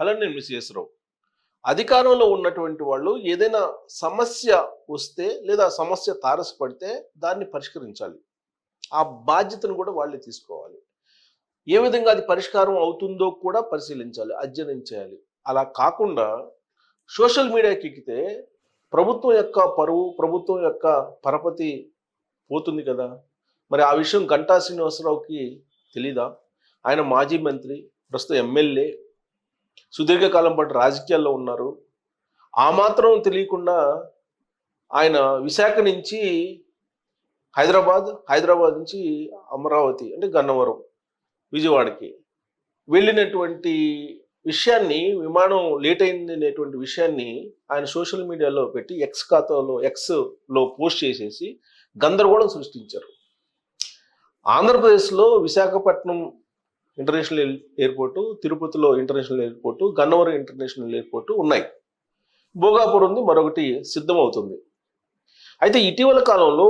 అలానే మిస్ రావు. అధికారంలో ఉన్నటువంటి వాళ్ళు ఏదైనా సమస్య వస్తే లేదా సమస్య తారసపడితే దాన్ని పరిష్కరించాలి. ఆ బాధ్యతను కూడా వాళ్ళే తీసుకోవాలి. ఏ విధంగా అది పరిష్కారం అవుతుందో కూడా పరిశీలించాలి, అధ్యయనం చేయాలి. అలా కాకుండా సోషల్ మీడియాకి ఎక్కితే ప్రభుత్వం యొక్క పరువు, ప్రభుత్వం యొక్క పరపతి పోతుంది కదా. మరి ఆ విషయం గంటా శ్రీనివాసరావుకి తెలీదా? ఆయన మాజీ మంత్రి, ప్రస్తుతం ఎమ్మెల్యే, సుదీర్ఘకాలం పాటు రాజకీయాల్లో ఉన్నారు. ఆ మాత్రం తెలియకుండా ఆయన విశాఖ నుంచి హైదరాబాద్ నుంచి అమరావతి అంటే గన్నవరం, విజయవాడకి వెళ్ళినటువంటి విషయాన్ని, విమానం లేట్ అయింది అనేటువంటి విషయాన్ని ఆయన సోషల్ మీడియాలో పెట్టి ఎక్స్లో పోస్ట్ చేసేసి గందరగోళం సృష్టించారు. ఆంధ్రప్రదేశ్లో విశాఖపట్నం ఇంటర్నేషనల్ ఎయిర్పోర్టు, తిరుపతిలో international airport, Gannavaram international airport ఉన్నాయి. భోగాపురం ఉంది, మరొకటి సిద్ధమవుతుంది. అయితే ఇటీవల కాలంలో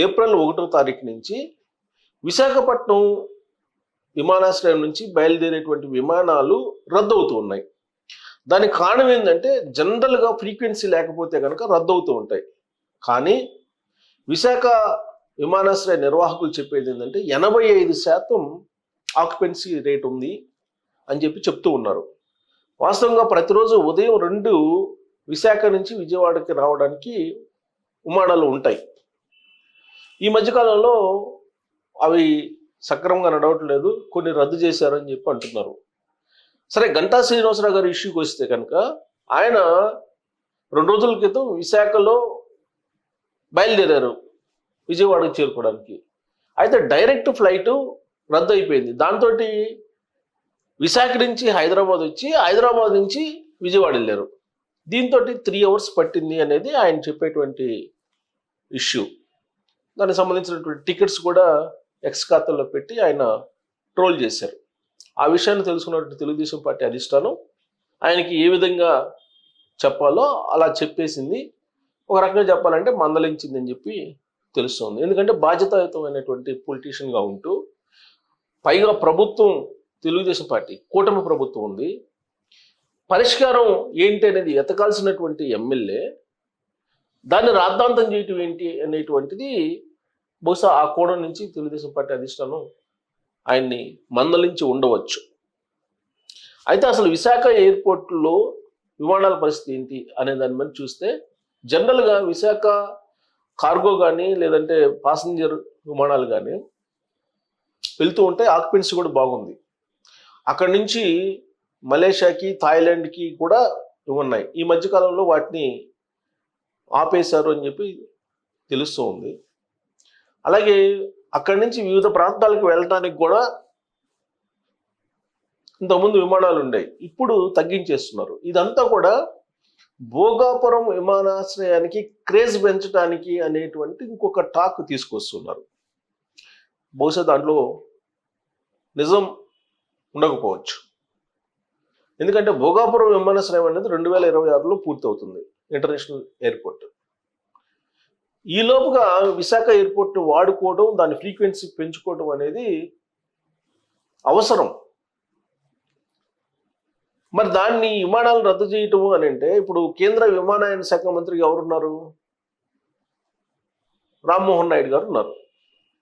ఏప్రిల్ 1వ తారీఖు నుంచి విశాఖపట్నం విమానాశ్రయం నుంచి బయలుదేరేటువంటి విమానాలు రద్దవుతూ ఉన్నాయి. దానికి కారణం ఏంటంటే జనరల్గా ఫ్రీక్వెన్సీ లేకపోతే కనుక రద్దవుతూ ఉంటాయి. కానీ విశాఖ విమానాశ్రయ నిర్వాహకులు చెప్పేది ఏంటంటే 85% ఆక్యుపెన్సీ రేట్ ఉంది అని చెప్తూ ఉన్నారు. వాస్తవంగా ప్రతిరోజు ఉదయం 2 విశాఖ నుంచి విజయవాడకి రావడానికి విమానాలు ఉంటాయి. ఈ మధ్యకాలంలో అవి సక్రమంగా నడవట్లేదు, కొన్ని రద్దు చేశారని అంటున్నారు. సరే, గంటా శ్రీనివాసరావు గారి ఇష్యూకి వస్తే కనుక ఆయన 2 రోజుల క్రితం విశాఖలో బయలుదేరారు విజయవాడకు చేరుకోవడానికి. అయితే డైరెక్ట్ ఫ్లైట్ రద్దు అయిపోయింది. దాంతో విశాఖ నుంచి హైదరాబాద్ వచ్చి, హైదరాబాద్ నుంచి విజయవాడ వెళ్ళారు. దీంతో 3 అవర్స్ పట్టింది అనేది ఆయన చెప్పేటువంటి ఇష్యూ. దానికి సంబంధించినటువంటి టికెట్స్ కూడా ఎక్స్ ఖాతాలో పెట్టి ఆయన ట్రోల్ చేశారు. ఆ విషయాన్ని తెలుసుకున్నటువంటి తెలుగుదేశం పార్టీ అధిష్టానం ఆయనకి ఏ విధంగా చెప్పాలో అలా చెప్పేసింది. ఒక రకంగా చెప్పాలంటే మందలించింది అని తెలుస్తుంది. ఎందుకంటే బాధ్యతాయుతమైనటువంటి పొలిటీషియన్గా ఉంటూ, పైగా ప్రభుత్వం తెలుగుదేశం పార్టీ కూటమి ప్రభుత్వం ఉంది, పరిష్కారం ఏంటి అనేది ఎతకాల్సినటువంటి ఎమ్మెల్యే దాన్ని రాద్ధాంతం చేయటం ఏంటి అనేటువంటిది బహుశా ఆ కోణం నుంచి తెలుగుదేశం పార్టీ అధిష్టానం ఆయన్ని మందలించి ఉండవచ్చు. అయితే అసలు విశాఖ ఎయిర్పోర్ట్లో విమానాల పరిస్థితి ఏంటి అనే దాని మీద చూస్తే, జనరల్గా విశాఖ కార్గో కానీ లేదంటే ప్యాసింజర్ విమానాలు కానీ వెళ్తూ ఉంటే ఆక్యుపెన్సీ కూడా బాగుంది. అక్కడి నుంచి మలేషియాకి, థాయిలాండ్కి కూడా ఉన్నాయి. ఈ మధ్యకాలంలో వాటిని ఆపేశారు అని తెలుస్తూ ఉంది. అలాగే అక్కడి నుంచి వివిధ ప్రాంతాలకు వెళ్ళడానికి కూడా ఇంతకుముందు విమానాలు ఉన్నాయి, ఇప్పుడు తగ్గించేస్తున్నారు. ఇదంతా కూడా భోగాపురం విమానాశ్రయానికి క్రేజ్ పెంచడానికి అనేటువంటి ఇంకొక టాక్ తీసుకొస్తున్నారు. బహుశా దాంట్లో నిజం ఉండకపోవచ్చు. ఎందుకంటే భోగాపురం విమానాశ్రయం అనేది 2026లో పూర్తవుతుంది, ఇంటర్నేషనల్ ఎయిర్పోర్ట్. ఈ లోపుగా విశాఖ ఎయిర్పోర్ట్ వాడుకోవడం, దాని ఫ్రీక్వెన్సీ పెంచుకోవడం అనేది అవసరం. మరి దాన్ని విమానాలు రద్దు చేయటము అని అంటే, ఇప్పుడు కేంద్ర విమానయాన శాఖ మంత్రి ఎవరున్నారు? రామ్మోహన్ నాయుడు గారు ఉన్నారు.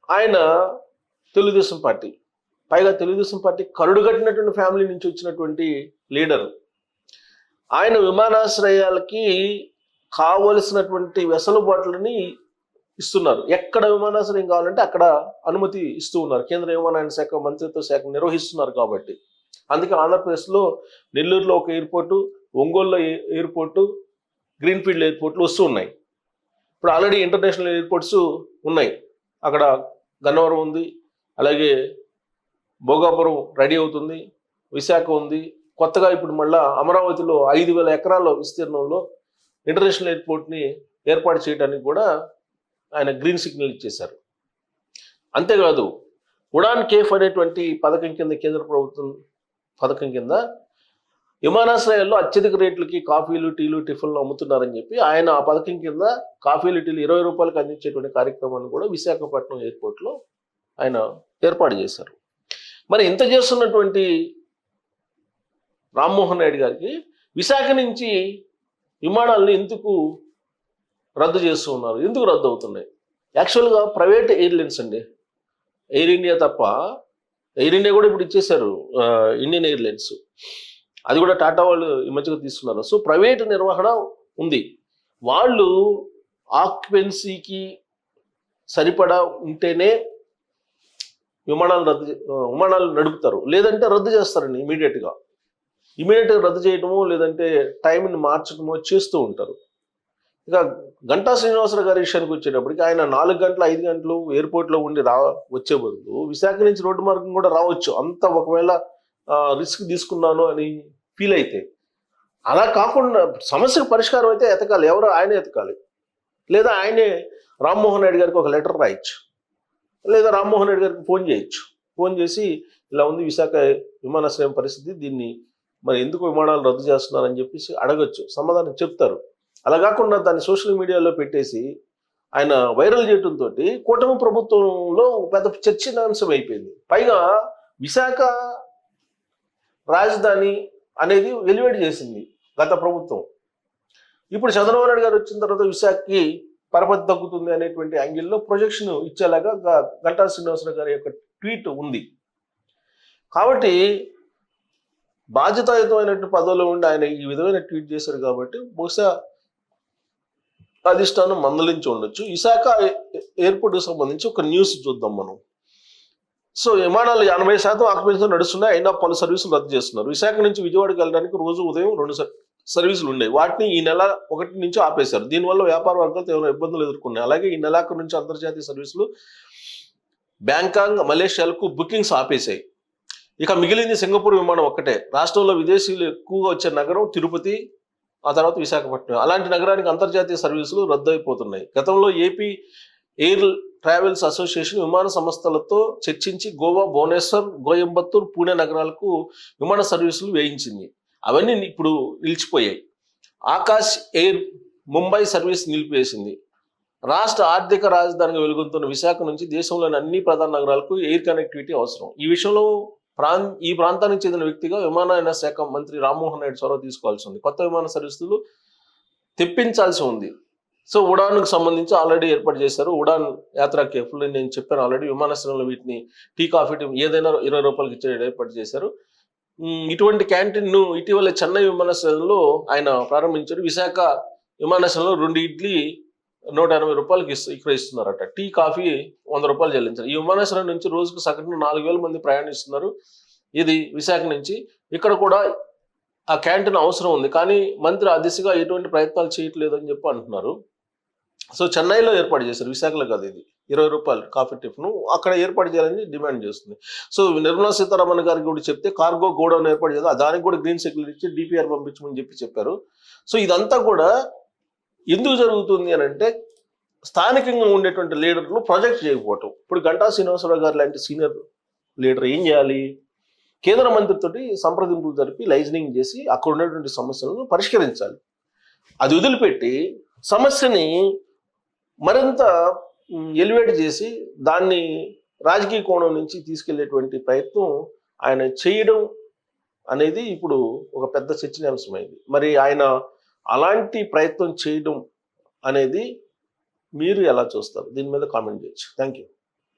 ఆయన తెలుగుదేశం పార్టీ, పైగా తెలుగుదేశం పార్టీ కరుడుగట్టినటువంటి ఫ్యామిలీ నుంచి వచ్చినటువంటి లీడరు. ఆయన విమానాశ్రయాలకి కావలసినటువంటి వెసులుబాట్లని ఇస్తున్నారు. ఎక్కడ విమానాశ్రయం కావాలంటే అక్కడ అనుమతి ఇస్తూ ఉన్నారు. కేంద్ర విమానయాన శాఖ మంత్రిత్వ శాఖ నిర్వహిస్తున్నారు కాబట్టి. అందుకే ఆంధ్రప్రదేశ్లో నెల్లూరులో ఒక ఎయిర్పోర్టు, ఒంగోలులో ఎయిర్పోర్టు, గ్రీన్ఫీల్డ్ ఎయిర్పోర్ట్లు వస్తూ ఉన్నాయి. ఇప్పుడు ఆల్రెడీ ఇంటర్నేషనల్ ఎయిర్పోర్ట్స్ ఉన్నాయి. అక్కడ గన్నవరం ఉంది, అలాగే భోగాపురం రెడీ అవుతుంది, విశాఖ ఉంది. కొత్తగా ఇప్పుడు మళ్ళా అమరావతిలో 5,000 ఎకరాల విస్తీర్ణంలో ఇంటర్నేషనల్ ఎయిర్పోర్ట్ని ఏర్పాటు చేయడానికి కూడా ఆయన గ్రీన్ సిగ్నల్ ఇచ్చేశారు. అంతేకాదు, ఉడాన్ కేఫ్ అనేటువంటి పథకం కింద, కేంద్ర ప్రభుత్వం పథకం కింద విమానాశ్రయాల్లో అత్యధిక రేట్లకి కాఫీలు, టీలు, టిఫిన్లు అమ్ముతున్నారని ఆయన ఆ పథకం కింద కాఫీలు, టీలు 20 రూపాయలకు అందించేటువంటి కార్యక్రమాన్ని కూడా విశాఖపట్నం ఎయిర్పోర్ట్లో ఆయన ఏర్పాటు చేశారు. మరి ఇంత చేస్తున్నటువంటి రామ్మోహన్ నాయుడు గారికి విశాఖ నుంచి విమానాలను ఎందుకు రద్దు చేస్తూ ఉన్నారు, ఎందుకు రద్దు అవుతున్నాయి? యాక్చువల్గా ప్రైవేట్ ఎయిర్లైన్స్ అండి, ఎయిర్ ఇండియా తప్ప, ఎయిర్ ఇండియా కూడా ఇప్పుడు ఇచ్చేశారు ఇండియన్ ఎయిర్లైన్స్, అది కూడా టాటా వాళ్ళు ఈ మధ్యగా తీసుకున్నారు. సో ప్రైవేట్ నిర్వహణ ఉంది, వాళ్ళు ఆక్యుపెన్సీకి సరిపడా ఉంటేనే విమానాలు నడుపుతారు, లేదంటే రద్దు చేస్తారండి ఇమీడియట్గా రద్దు చేయటము, లేదంటే టైంని మార్చడమో చేస్తూ ఉంటారు. ఇక గంటా శ్రీనివాసరావు గారి విషయానికి వచ్చేటప్పటికి ఆయన 4 గంటలు 5 గంటలు ఎయిర్పోర్ట్లో ఉండి వచ్చే బదులు విశాఖ నుంచి రోడ్డు మార్గం కూడా రావచ్చు, అంత ఒకవేళ రిస్క్ తీసుకున్నాను అని ఫీల్ అయితే. అలా కాకుండా సమస్యకు పరిష్కారం అయితే ఎతకాలి, ఎవరో ఆయనే ఎతకాలి, లేదా ఆయనే రామ్మోహన్ నాయుడు గారికి ఒక లెటర్ రాయొచ్చు, లేదా రామ్మోహన్ నాయుడు గారికి ఫోన్ చేయొచ్చు, ఫోన్ చేసి ఇలా ఉంది విశాఖ విమానాశ్రయం పరిస్థితి, దీన్ని మరి ఎందుకు విమానాలు రద్దు చేస్తున్నారని చెప్పేసి అడగచ్చు, సమాధానం చెప్తారు. అలా కాకుండా దాన్ని సోషల్ మీడియాలో పెట్టేసి ఆయన వైరల్ చేయడంతో కూటమి ప్రభుత్వంలో పెద్ద చర్చనీయాంశం అయిపోయింది. పైగా విశాఖ రాజధాని అనేది ఎలివేట్ చేసింది గత ప్రభుత్వం. ఇప్పుడు చంద్రబాబు నాయుడు గారు వచ్చిన తర్వాత విశాఖకి పరపతి తగ్గుతుంది అనేటువంటి యాంగిల్లో ప్రొజెక్షన్ ఇచ్చేలాగా గంటా శ్రీనివాసరావు గారి యొక్క ట్వీట్ ఉంది. కాబట్టి బాధ్యతాయుతమైనటువంటి పదవిలో ఉండి ఆయన ఈ విధమైన ట్వీట్ చేశారు కాబట్టి బహుశా అధిష్టానం మందలించి ఉండొచ్చు. విశాఖ ఎయిర్పోర్ట్కి సంబంధించి ఒక న్యూస్ చూద్దాం మనం. సో విమానాలు 80% ఆక్యుపెన్సీ నడుస్తున్నాయి, అయినా పలు సర్వీసులు రద్దు చేస్తున్నారు. విశాఖ నుంచి విజయవాడకి వెళ్ళడానికి రోజు ఉదయం 2 సర్వీసులు ఉన్నాయి, వాటిని ఈ నెల 1 నుంచి ఆపేశారు. దీనివల్ల వ్యాపార వర్గాలు తీవ్ర ఇబ్బందులు ఎదుర్కొన్నాయి. అలాగే ఈ నెలాఖరు నుంచి అంతర్జాతీయ సర్వీసులు బ్యాంకాక్, మలేషియాలకు బుకింగ్స్ ఆపేశాయి. ఇక మిగిలింది సింగపూర్ విమానం ఒక్కటే. రాష్ట్రంలో విదేశీయులు ఎక్కువగా వచ్చే నగరం తిరుపతి, ఆ తర్వాత విశాఖపట్నం. అలాంటి నగరానికి అంతర్జాతీయ సర్వీసులు రద్దు అయిపోతున్నాయి. గతంలో ఏపీ ఎయిర్ ట్రావెల్స్ అసోసియేషన్ విమాన సంస్థలతో చర్చించి గోవా, భువనేశ్వర్, కోయంబత్తూర్, పూణే నగరాలకు విమాన సర్వీసులు వేయించింది. అవన్నీ ఇప్పుడు నిలిచిపోయాయి. ఆకాశ్ ఎయిర్ ముంబై సర్వీస్ నిలిపివేసింది. రాష్ట్ర ఆర్థిక రాజధానిగా వెలుగొందుతున్న విశాఖ నుంచి దేశంలోని అన్ని ప్రధాన నగరాలకు ఎయిర్ కనెక్టివిటీ అవసరం. ఈ విషయంలో ఈ ప్రాంతానికి చెందిన వ్యక్తిగా విమానయాన శాఖ మంత్రి రామ్మోహన్ నాయుడు చొరవ తీసుకోవాల్సి ఉంది. కొత్త విమాన సర్వీసులు తెప్పించాల్సి ఉంది. సో ఉడాన్కు సంబంధించి ఆల్రెడీ ఏర్పాటు చేశారు. ఉడాన్ యాత్రా కేఫ్లు నేను చెప్పాను ఆల్రెడీ. విమానాశ్రయంలో వీటిని టీ, కాఫీ ఏదైనా 20 రూపాయలకి ఇచ్చే ఏర్పాటు చేశారు. ఇటువంటి క్యాంటీన్ను ఇటీవల చెన్నై విమానాశ్రయంలో ఆయన ప్రారంభించారు. విశాఖ విమానాశ్రయంలో 2 ఇడ్లీ 180 రూపాయలకి ఇక్కడ ఇస్తున్నారట. టీ, కాఫీ 100 రూపాయలు చెల్లించారు. ఈ విమానాశ్రయం నుంచి రోజుకు సగటున 4000 మంది ప్రయాణిస్తున్నారు. ఇది విశాఖ నుంచి. ఇక్కడ కూడా ఆ క్యాంటీన్ అవసరం ఉంది, కానీ మంత్రి ఆ దిశగా ఎటువంటి ప్రయత్నాలు చేయట్లేదు అని చెప్పి అంటున్నారు. సో చెన్నైలో ఏర్పాటు చేశారు, విశాఖలో కాదు. ఇది 20 రూపాయలు కాఫీ టిఫిన్ అక్కడ ఏర్పాటు చేయాలని డిమాండ్ చేస్తుంది. సో నిర్మలా సీతారామన్ గారికి కూడా చెప్తే కార్గో గోడౌన్ ఏర్పాటు చేయాలి, దానికి కూడా గ్రీన్ సిగ్నల్ ఇచ్చి డిపిఆర్ పంపించమని చెప్పారు. సో ఇదంతా కూడా ఎందుకు జరుగుతుంది అని అంటే స్థానికంగా ఉండేటువంటి లీడర్లు ప్రాజెక్ట్ చేయకపోవటం. ఇప్పుడు గంటా శ్రీనివాసరావు గారు లాంటి సీనియర్ లీడర్ ఏం చేయాలి? కేంద్ర మంత్రితోటి సంప్రదింపులు జరిపి లైజనింగ్ చేసి అక్కడ ఉన్నటువంటి సమస్యలను పరిష్కరించాలి. అది వదిలిపెట్టి సమస్యని మరింత ఎలివేట్ చేసి దాన్ని రాజకీయ కోణం నుంచి తీసుకెళ్లేటువంటి ప్రయత్నం ఆయన చేయడం అనేది ఇప్పుడు ఒక పెద్ద చర్చనీయాంశమైంది. మరి ఆయన అలాంటి ప్రయత్నం చేయడం అనేది మీరు ఎలా చూస్తారు? దీని మీద కామెంట్ చేయొచ్చు. Thank you.